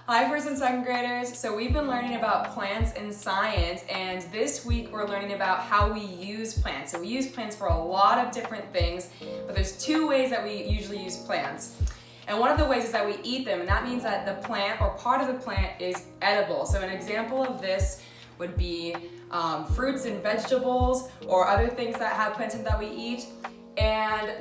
Hi, first and second graders. So we've been learning about plants and science, and this week we're learning about how we use plants. So we use plants for a lot of different things, but there's two ways that we usually use plants. And one of the ways is that we eat them, and that means that the plant or part of the plant is edible. So an example of this would be fruits and vegetables or other things that have plants in that we eat. And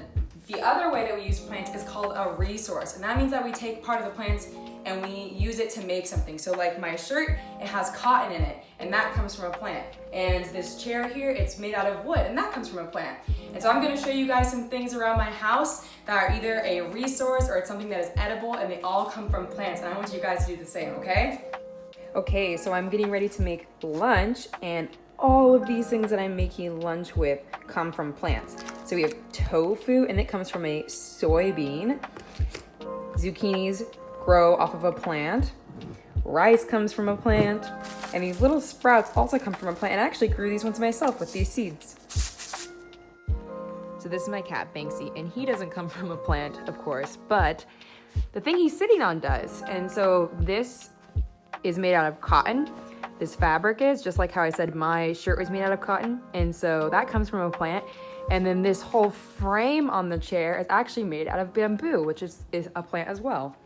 the other way that we use plants is called a resource, and that means that we take part of the plants and we use it to make something. So like my shirt, it has cotton in it, and that comes from a plant. And this chair here, it's made out of wood, and that comes from a plant. And so I'm gonna show you guys some things around my house that are either a resource or it's something that is edible, and they all come from plants, and I want you guys to do the same, okay? Okay, so I'm getting ready to make lunch, and all of these things that I'm making lunch with come from plants. So we have tofu, and it comes from a soybean. Zucchinis grow off of a plant. Rice comes from a plant. And these little sprouts also come from a plant. And I actually grew these ones myself with these seeds. So this is my cat, Banksy, and he doesn't come from a plant, of course, but the thing he's sitting on does. And so this is made out of cotton. This fabric is, just like how I said my shirt was made out of cotton. And so that comes from a plant. And then this whole frame on the chair is actually made out of bamboo, which is a plant as well.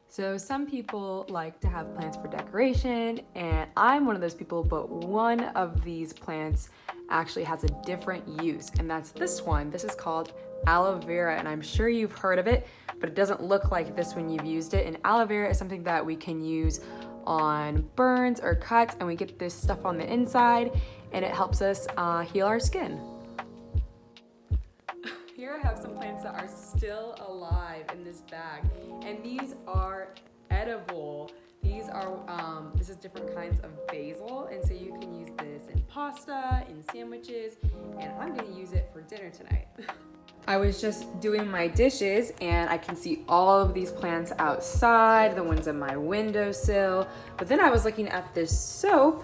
So some people like to have plants for decoration, and I'm one of those people, but one of these plants actually has a different use, and that's this one. This is called aloe vera, and I'm sure you've heard of it, but it doesn't look like this when you've used it. And aloe vera is something that we can use on burns or cuts, and we get this stuff on the inside, and it helps us heal our skin. Here I have some plants that are still alive in this bag, and these are edible. These are, this is different kinds of basil, and so you can use this in pasta, in sandwiches, and I'm gonna use it for dinner tonight. I was just doing my dishes, and I can see all of these plants outside, the ones on my windowsill, but then I was looking at this soap,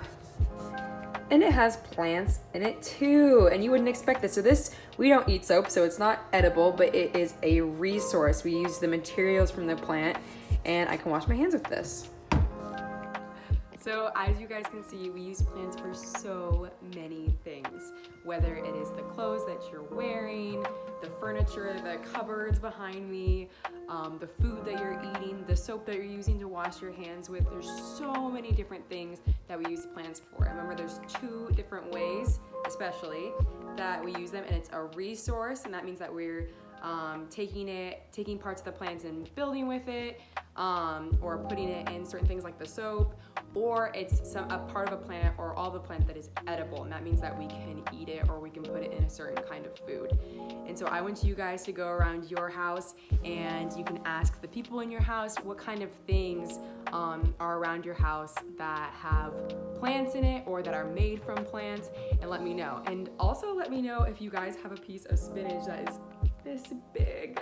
and it has plants in it too, and you wouldn't expect this. So this, we don't eat soap, so it's not edible, but it is a resource. We use the materials from the plant, and I can wash my hands with this. So as you guys can see, we use plants for so many things, whether it is the clothes that you're wearing, the furniture, the cupboards behind me, the food that you're eating, the soap that you're using to wash your hands with. There's so many different things that we use plants for. And remember, there's two different ways, especially, that we use them, and it's a resource, and that means that we're taking parts of the plants and building with it, or putting it in certain things like the soap, or it's a part of a plant or all the plant that is edible, and that means that we can eat it or we can put it in a certain kind of food. And so I want you guys to go around your house, and you can ask the people in your house what kind of things are around your house that have plants in it or that are made from plants, and let me know. And also let me know if you guys have a piece of spinach that is this big.